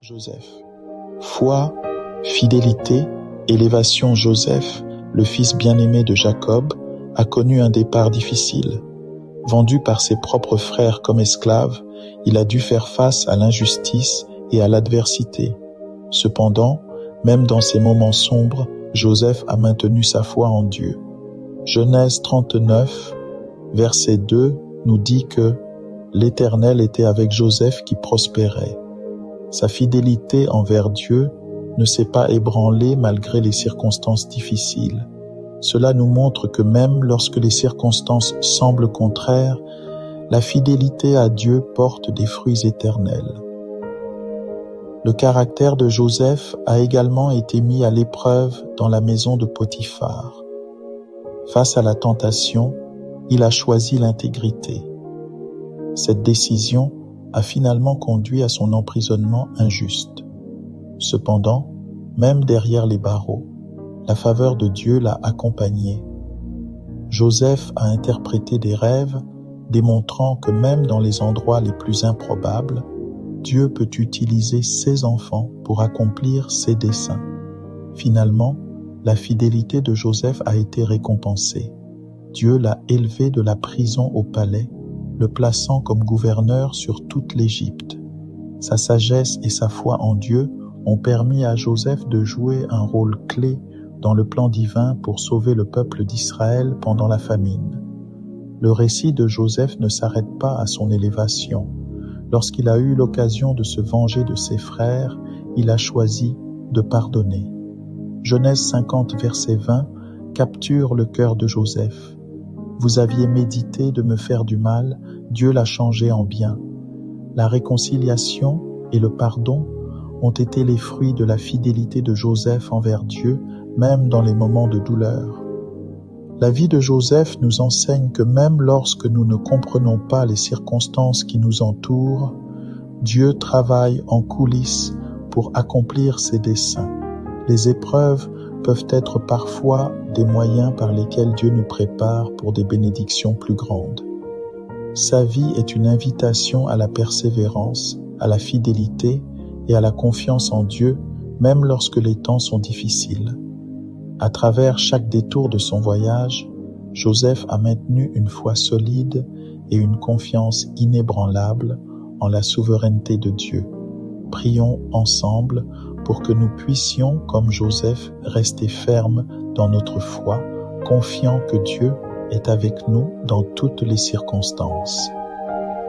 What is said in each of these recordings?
Joseph. Foi, fidélité, élévation. Joseph, le fils bien-aimé de Jacob, a connu un départ difficile. Vendu par ses propres frères comme esclave, il a dû faire face à l'injustice et à l'adversité. Cependant, même dans ces moments sombres, Joseph a maintenu sa foi en Dieu. Genèse 39, verset 2 nous dit que l'Éternel était avec Joseph qui prospérait. Sa fidélité envers Dieu ne s'est pas ébranlée malgré les circonstances difficiles. Cela nous montre que même lorsque les circonstances semblent contraires, la fidélité à Dieu porte des fruits éternels. Le caractère de Joseph a également été mis à l'épreuve dans la maison de Potiphar. Face à la tentation, il a choisi l'intégrité. Cette décision a finalement conduit à son emprisonnement injuste. Cependant, même derrière les barreaux, la faveur de Dieu l'a accompagné. Joseph a interprété des rêves, démontrant que même dans les endroits les plus improbables, Dieu peut utiliser ses enfants pour accomplir ses desseins. Finalement, la fidélité de Joseph a été récompensée. Dieu l'a élevé de la prison au palais, le plaçant comme gouverneur sur toute l'Égypte. Sa sagesse et sa foi en Dieu ont permis à Joseph de jouer un rôle clé dans le plan divin pour sauver le peuple d'Israël pendant la famine. Le récit de Joseph ne s'arrête pas à son élévation. Lorsqu'il a eu l'occasion de se venger de ses frères, il a choisi de pardonner. Genèse 50, verset 20, capture le cœur de Joseph. Vous aviez médité de me faire du mal, Dieu l'a changé en bien. La réconciliation et le pardon ont été les fruits de la fidélité de Joseph envers Dieu, même dans les moments de douleur. La vie de Joseph nous enseigne que même lorsque nous ne comprenons pas les circonstances qui nous entourent, Dieu travaille en coulisses pour accomplir ses desseins. Les épreuves peuvent être parfois des moyens par lesquels Dieu nous prépare pour des bénédictions plus grandes. Sa vie est une invitation à la persévérance, à la fidélité et à la confiance en Dieu, même lorsque les temps sont difficiles. À travers chaque détour de son voyage, Joseph a maintenu une foi solide et une confiance inébranlable en la souveraineté de Dieu. Prions ensemble pour que nous puissions, comme Joseph, rester fermes dans notre foi, confiant que Dieu est avec nous dans toutes les circonstances.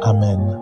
Amen.